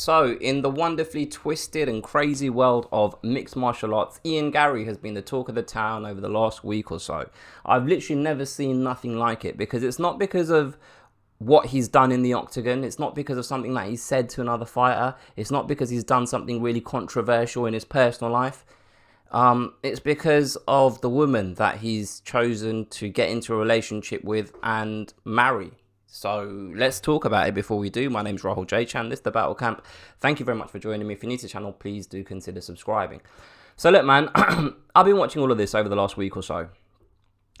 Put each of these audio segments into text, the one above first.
So, in the wonderfully twisted and crazy world of mixed martial arts, Ian Garry has been the talk of the town over the last week or so. I've literally never seen nothing like it, because it's not because of what he's done in the octagon. It's not because of something that he's said to another fighter. It's not because he's done something really controversial in his personal life. It's because of the woman that he's chosen to get into a relationship with and marry. So let's talk about it before we do. My name's Rahul J. Chan. This is The Battle Camp. Thank you very much for joining me. If you're new to the channel, please do consider subscribing. So look, man, I've been watching all of this over the last week or so,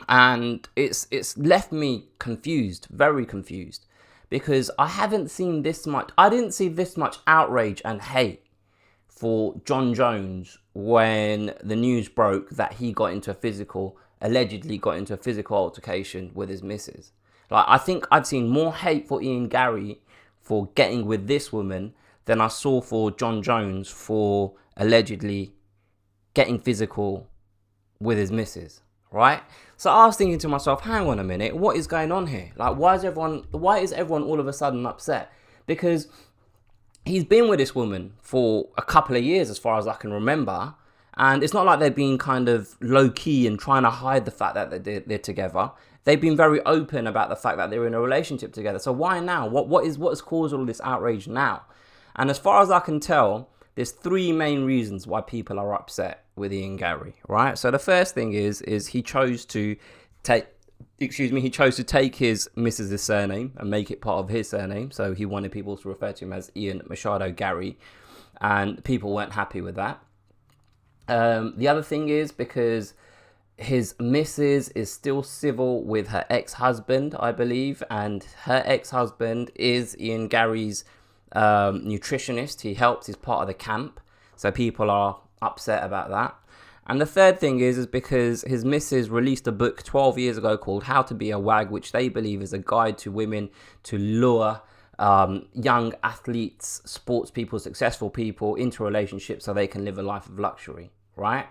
and it's left me confused, very confused, because I haven't seen this much. I didn't see this much outrage and hate for Jon Jones when the news broke that he allegedly got into a physical altercation with his missus. Like, I think I've seen more hate for Ian Garry for getting with this woman than I saw for Jon Jones for allegedly getting physical with his missus, right? So I was thinking to myself, hang on a minute, what is going on here? Like, why is everyone all of a sudden upset? Because he's been with this woman for a couple of years, as far as I can remember. And it's not like they've been kind of low-key and trying to hide the fact that they're together. They've been very open about the fact that they're in a relationship together. So why now? What has caused all this outrage now? And as far as I can tell, there's three main reasons why people are upset with Ian Garry, right? So the first thing is he chose to take his missus' surname and make it part of his surname. So he wanted people to refer to him as Ian Machado Garry, and people weren't happy with that. The other thing is because his missus is still civil with her ex-husband, I believe, and her ex-husband is Ian Garry's nutritionist. He helps, he's part of the camp, so people are upset about that. And the third thing is because his missus released a book 12 years ago called How to Be a Wag, which they believe is a guide to women to lure young athletes, sports people, successful people into relationships so they can live a life of luxury, right?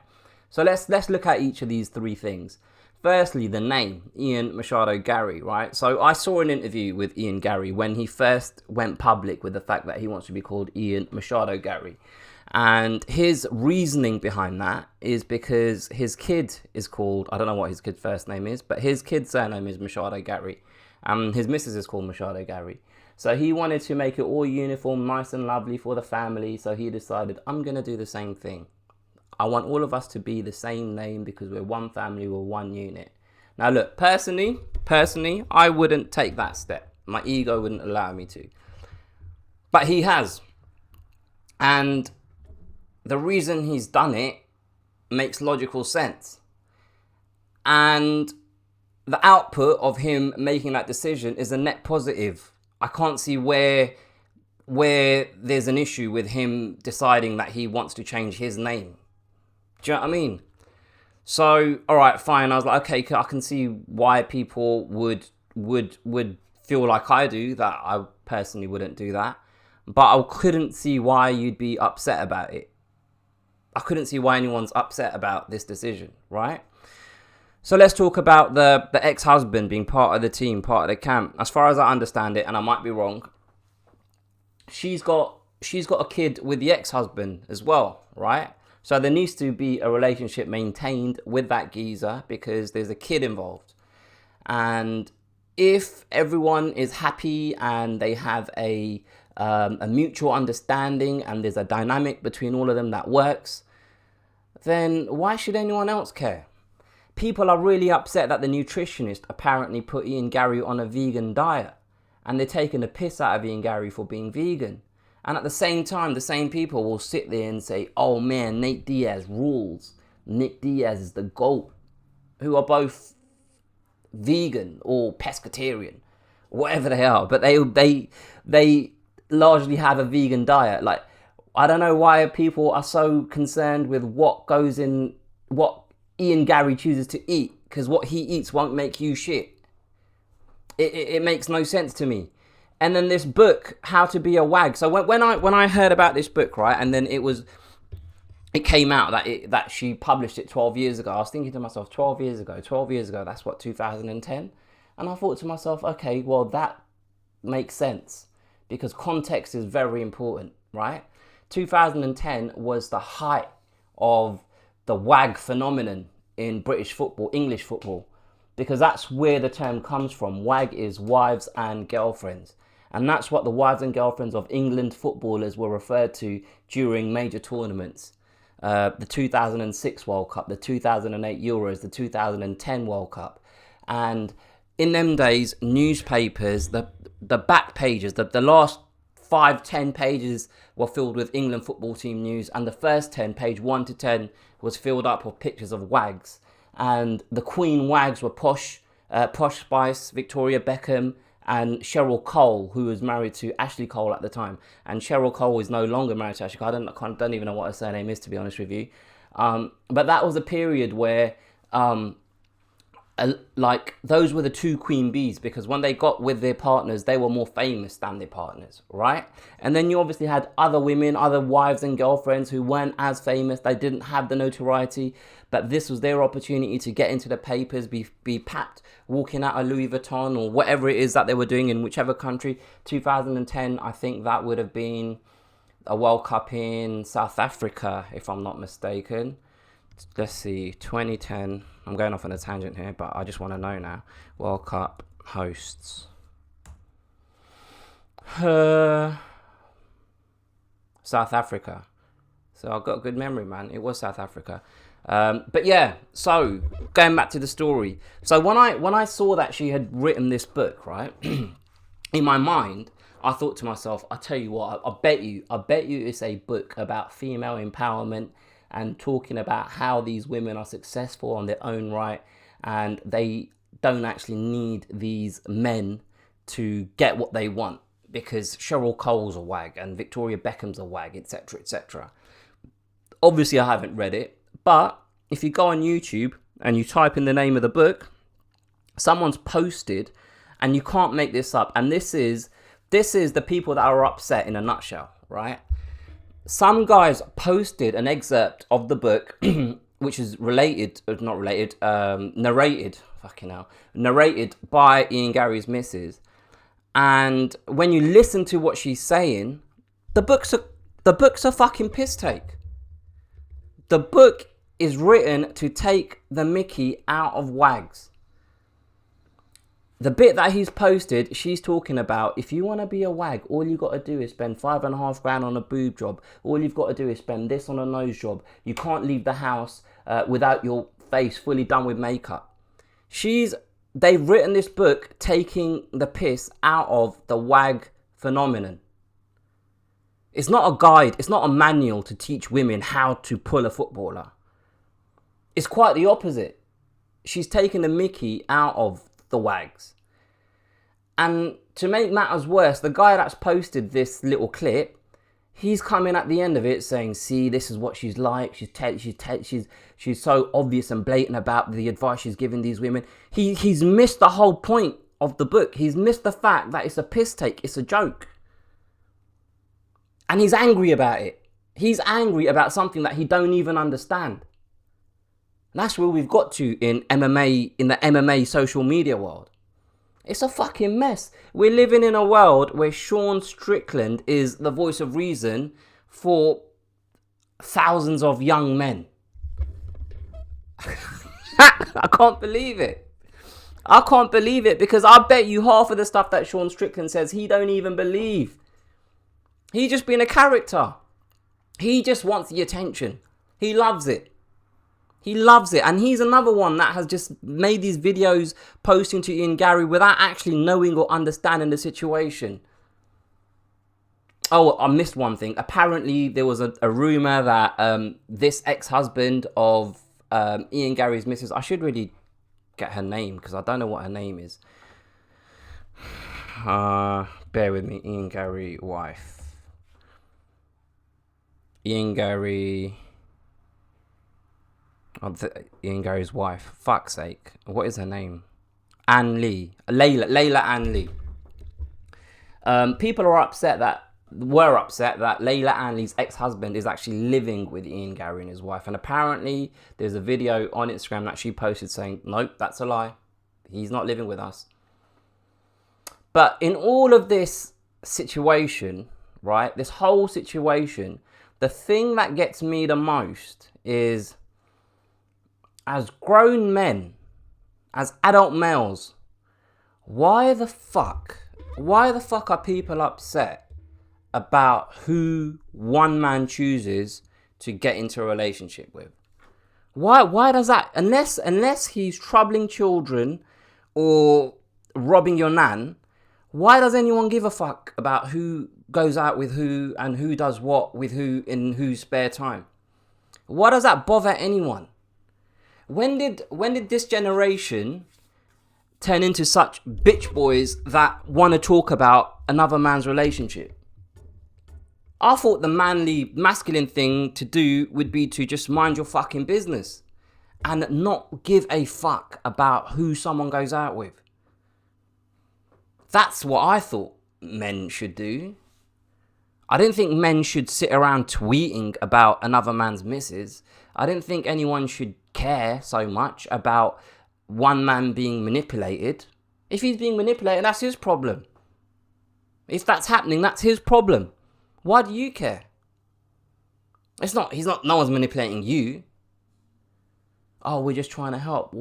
So let's look at each of these three things. Firstly, the name, Ian Machado Garry, right? So I saw an interview with Ian Garry when he first went public with the fact that he wants to be called Ian Machado Garry. And his reasoning behind that is because his kid is called, I don't know what his kid's first name is, but his kid's surname is Machado Garry. His missus is called Machado Garry. So he wanted to make it all uniform, nice and lovely for the family. So he decided, I'm going to do the same thing. I want all of us to be the same name because we're one family, we're one unit. Now look, personally, I wouldn't take that step. My ego wouldn't allow me to. But he has. And the reason he's done it makes logical sense. And the output of him making that decision is a net positive. I can't see where there's an issue with him deciding that he wants to change his name. Do you know what I mean? So, all right, fine. I was like, okay, I can see why people would feel like I do, that I personally wouldn't do that. But I couldn't see why you'd be upset about it. I couldn't see why anyone's upset about this decision, right? So let's talk about the ex-husband being part of the team, part of the camp. As far as I understand it, and I might be wrong, she's got a kid with the ex-husband as well, right? So there needs to be a relationship maintained with that geezer because there's a kid involved. And if everyone is happy and they have a mutual understanding and there's a dynamic between all of them that works, then why should anyone else care? People are really upset that the nutritionist apparently put Ian Garry on a vegan diet, and they're taking the piss out of Ian Garry for being vegan. And at the same time, the same people will sit there and say, oh man, Nate Diaz rules. Nick Diaz is the GOAT, who are both vegan or pescatarian, whatever they are. But they largely have a vegan diet. Like, I don't know why people are so concerned with what goes in, what Ian Garry chooses to eat, because what he eats won't make you shit. It makes no sense to me. And then this book, How to Be a Wag. So when I heard about this book, right, and then it came out that she published it 12 years ago, I was thinking to myself, 12 years ago, that's what, 2010? And I thought to myself, okay, well, that makes sense because context is very important. right? 2010 was the height of the WAG phenomenon in British football, English football, because that's where the term comes from. WAG is wives and girlfriends. And that's what the wives and girlfriends of England footballers were referred to during major tournaments. The 2006 World Cup, the 2008 Euros, the 2010 World Cup. And in them days, newspapers, the back pages, the last 5-10 pages were filled with England football team news, and the first 10, page 1 to 10, was filled up with pictures of wags. And the Queen wags were Posh Spice, Victoria Beckham, and Cheryl Cole, who was married to Ashley Cole at the time. And Cheryl Cole is no longer married to Ashley Cole. I don't even know what her surname is, to be honest with you. But that was a period where like those were the two queen bees, because when they got with their partners, they were more famous than their partners, right? And then you obviously had other women, other wives and girlfriends who weren't as famous. They didn't have the notoriety, but this was their opportunity to get into the papers, be packed walking out of Louis Vuitton or whatever it is that they were doing in whichever country. 2010, I think that would have been a World Cup in South Africa, if I'm not mistaken. Let's see, 2010. I'm going off on a tangent here, but I just want to know now. World Cup hosts. South Africa. So I've got a good memory, man. It was South Africa. But yeah, so going back to the story. So when I saw that she had written this book, right, in my mind, I thought to myself, I tell you what, I bet you it's a book about female empowerment and talking about how these women are successful on their own right, and they don't actually need these men to get what they want, because Cheryl Cole's a wag and Victoria Beckham's a wag, etc., etc. Obviously, I haven't read it, but if you go on YouTube and you type in the name of the book, someone's posted, and you can't make this up, and this is the people that are upset in a nutshell, right? Some guys posted an excerpt of the book, which is narrated by Ian Garry's missus. And when you listen to what she's saying, the book's a fucking piss take. The book is written to take the mickey out of wags. The bit that he's posted, she's talking about, if you want to be a wag, all you got to do is spend $5,500 on a boob job. All you've got to do is spend this on a nose job. You can't leave the house without your face fully done with makeup. They've written this book taking the piss out of the wag phenomenon. It's not a guide. It's not a manual to teach women how to pull a footballer. It's quite the opposite. She's taken the mickey out of the wags. And to make matters worse, the guy that's posted this little clip, he's coming at the end of it saying, see, this is what she's like. She's so obvious and blatant about the advice she's giving these women. He's missed the whole point of the book. He's missed the fact that it's a piss take. It's a joke. And he's angry about it. He's angry about something that he don't even understand. And that's where we've got to in MMA, in the MMA social media world. It's a fucking mess. We're living in a world where Sean Strickland is the voice of reason for thousands of young men. I can't believe it. I can't believe it, because I bet you half of the stuff that Sean Strickland says he don't even believe. He's just been a character. He just wants the attention. He loves it. He loves it. And he's another one that has just made these videos posting to Ian Garry without actually knowing or understanding the situation. Oh, I missed one thing. Apparently, there was a rumor that this ex-husband of Ian Garry's missus, I should really get her name because I don't know what her name is. Bear with me. Ian Garry wife. Ian Garry's wife. Fuck's sake. What is her name? Layla Ann Lee. People were upset that Layla Ann Lee's ex-husband is actually living with Ian Garry and his wife. And apparently there's a video on Instagram that she posted saying, nope, that's a lie. He's not living with us. But in all of this situation, right? This whole situation, the thing that gets me the most is, as grown men, as adult males, why the fuck are people upset about who one man chooses to get into a relationship with? Why does that, unless he's troubling children or robbing your nan, why does anyone give a fuck about who goes out with who and who does what with who in whose spare time? Why does that bother anyone? When did this generation turn into such bitch boys that want to talk about another man's relationship? I thought the manly, masculine thing to do would be to just mind your fucking business and not give a fuck about who someone goes out with. That's what I thought men should do. I didn't think men should sit around tweeting about another man's missus. I didn't think anyone should care so much about one man being manipulated. If he's being manipulated, that's his problem. If that's happening, that's his problem. Why do you care? No one's manipulating you. Oh, we're just trying to help.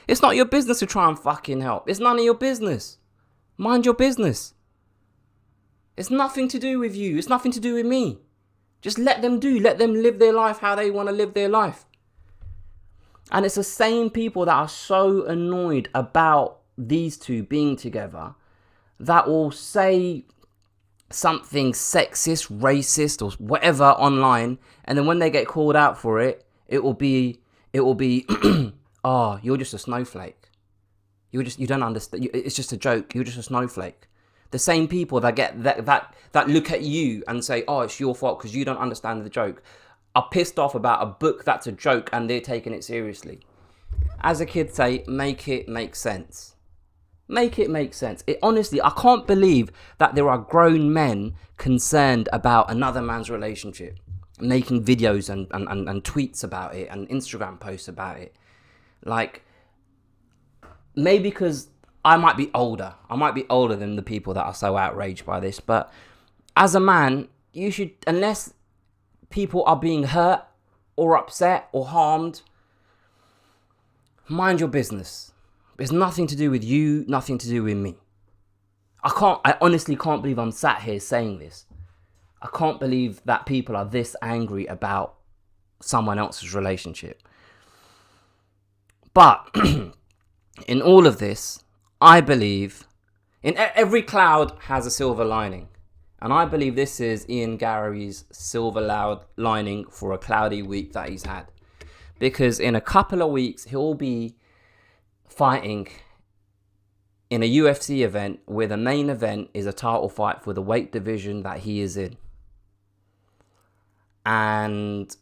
It's not your business to try and fucking help. It's none of your business. Mind your business. It's nothing to do with you. It's nothing to do with me. Just let them live their life how they want to live their life. And it's the same people that are so annoyed about these two being together that will say something sexist, racist, or whatever online, and then when they get called out for it, it will be, oh, you're just a snowflake. You don't understand. It's just a joke. You're just a snowflake. The same people that get that look at you and say, oh, it's your fault because you don't understand the joke, are pissed off about a book that's a joke and they're taking it seriously. As a kid say, make it make sense. Make it make sense. Honestly, I can't believe that there are grown men concerned about another man's relationship, making videos and tweets about it and Instagram posts about it. Like, maybe because I might be older than the people that are so outraged by this. But as a man, you should, unless people are being hurt or upset or harmed, mind your business. It's nothing to do with you, nothing to do with me. I honestly can't believe I'm sat here saying this. I can't believe that people are this angry about someone else's relationship. But in all of this, I believe in every cloud has a silver lining. And I believe this is Ian Garry's silver lining for a cloudy week that he's had. Because in a couple of weeks, he'll be fighting in a UFC event where the main event is a title fight for the weight division that he is in. And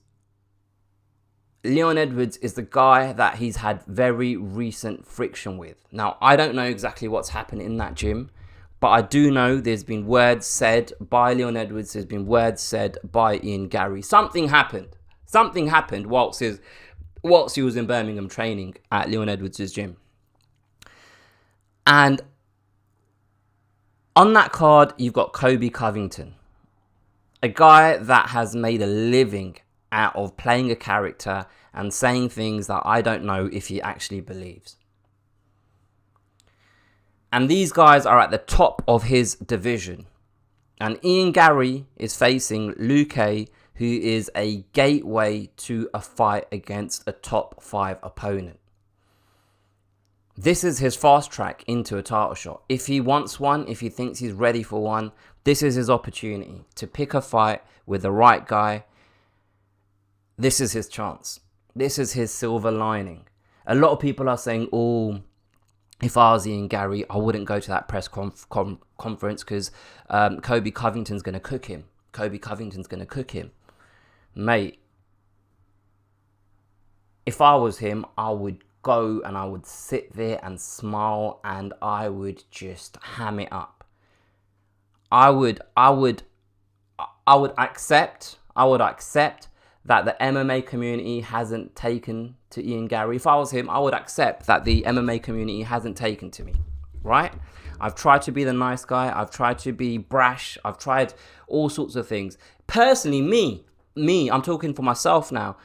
Leon Edwards is the guy that he's had very recent friction with. Now, I don't know exactly what's happened in that gym, but I do know there's been words said by Leon Edwards, there's been words said by Ian Garry. Something happened whilst he was in Birmingham training at Leon Edwards' gym. And on that card, you've got Kobe Covington, a guy that has made a living out of playing a character and saying things that I don't know if he actually believes. And these guys are at the top of his division. And Ian Garry is facing Luque, who is a gateway to a fight against a top 5 opponent. This is his fast track into a title shot. If he wants one, if he thinks he's ready for one, this is his opportunity to pick a fight with the right guy. This is his chance. This is his silver lining. A lot of people are saying, oh, if I was Ian Garry, I wouldn't go to that press conference because Kobe Covington's going to cook him. Mate, if I was him, I would go and I would sit there and smile and I would just ham it up. I would accept that the MMA community hasn't taken to Ian Garry. If I was him, I would accept that the MMA community hasn't taken to me. right? I've tried to be the nice guy. I've tried to be brash. I've tried all sorts of things. Personally, I'm talking for myself now.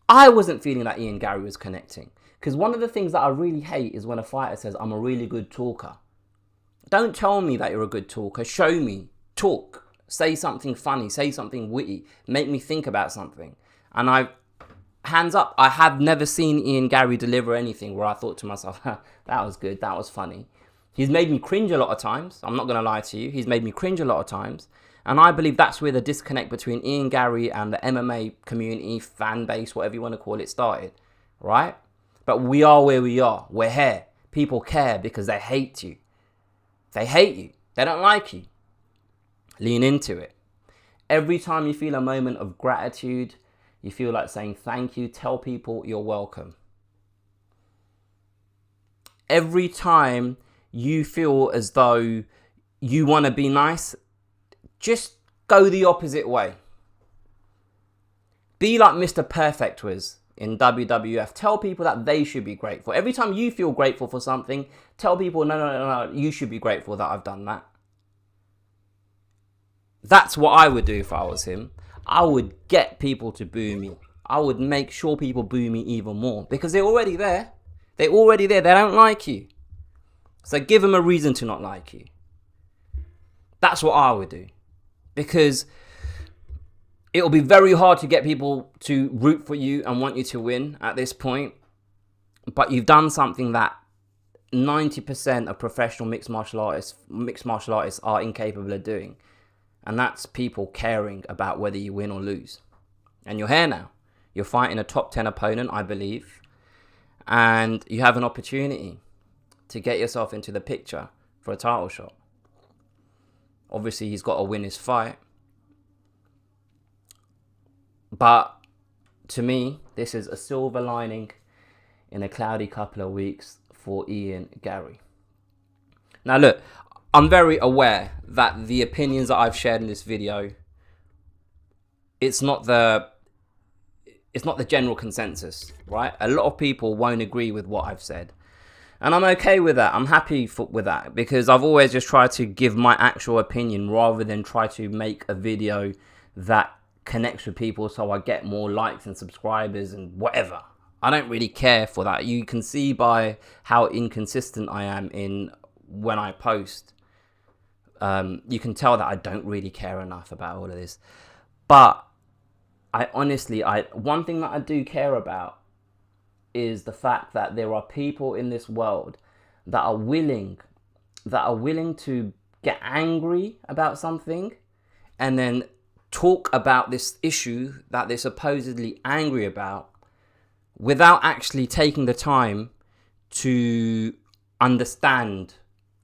I wasn't feeling that Ian Garry was connecting. Because one of the things that I really hate is when a fighter says, I'm a really good talker. Don't tell me that you're a good talker. Show me. Talk. Say something funny. Say something witty. Make me think about something. And hands up, I have never seen Ian Garry deliver anything where I thought to myself, that was good, that was funny. He's made me cringe a lot of times. I'm not going to lie to you. He's made me cringe a lot of times. And I believe that's where the disconnect between Ian Garry and the MMA community, fan base, whatever you want to call it, started. Right? But we are where we are. We're here. People care because they hate you. They hate you. They don't like you. Lean into it. Every time you feel a moment of gratitude, you feel like saying thank you, tell people you're welcome. Every time you feel as though you want to be nice, just go the opposite way. Be like Mr. Perfect was in WWF. Tell people that they should be grateful. Every time you feel grateful for something, tell people, no, you should be grateful that I've done that. That's what I would do if I was him. I would get people to boo me. I would make sure people boo me even more because they're already there. They're already there. They don't like you. So give them a reason to not like you. That's what I would do. Because it'll be very hard to get people to root for you and want you to win at this point. But you've done something that 90% of professional mixed martial artists are incapable of doing. And that's people caring about whether you win or lose. And you're here now. You're fighting a top 10 opponent, I believe. And you have an opportunity to get yourself into the picture for a title shot. Obviously, he's got to win his fight. But to me, this is a silver lining in a cloudy couple of weeks for Ian Garry. Now look, I'm very aware that the opinions that I've shared in this video, it's not the general consensus, right? A lot of people won't agree with what I've said. And I'm okay with that. I'm happy with that because I've always just tried to give my actual opinion rather than try to make a video that connects with people so I get more likes and subscribers and whatever. I don't really care for that. You can see by how inconsistent I am in when I post. You can tell that I don't really care enough about all of this. But I honestly, one thing that I do care about is the fact that there are people in this world that are willing to get angry about something and then talk about this issue that they're supposedly angry about without actually taking the time to understand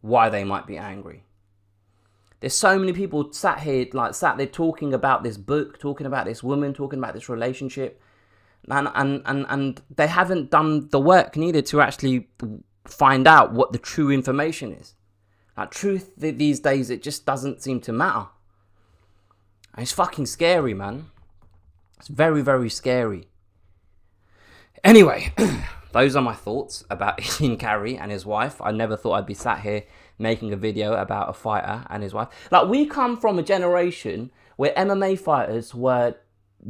why they might be angry. There's so many people sat there talking about this book, talking about this woman, talking about this relationship, and they haven't done the work needed to actually find out what the true information is. Like truth these days, it just doesn't seem to matter. And it's fucking scary, man. It's very, very scary. Anyway, those are my thoughts about Ian Garry and his wife. I never thought I'd be sat here making a video about a fighter and his wife. Like, we come from a generation where MMA fighters were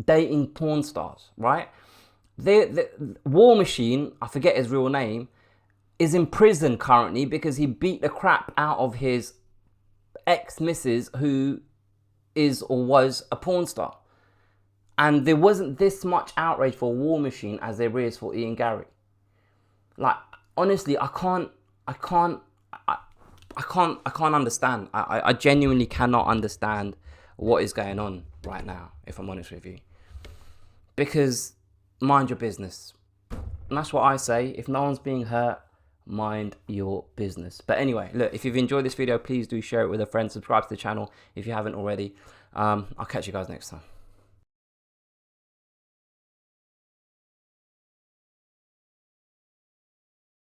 dating porn stars, right? The War Machine, I forget his real name, is in prison currently because he beat the crap out of his ex-missus who is or was a porn star. And there wasn't this much outrage for War Machine as there is for Ian Garry. Like, honestly, I can't understand. I genuinely cannot understand what is going on right now, if I'm honest with you. Because mind your business. And that's what I say. If no one's being hurt, mind your business. But anyway, look, if you've enjoyed this video, please do share it with a friend. Subscribe to the channel if you haven't already. I'll catch you guys next time.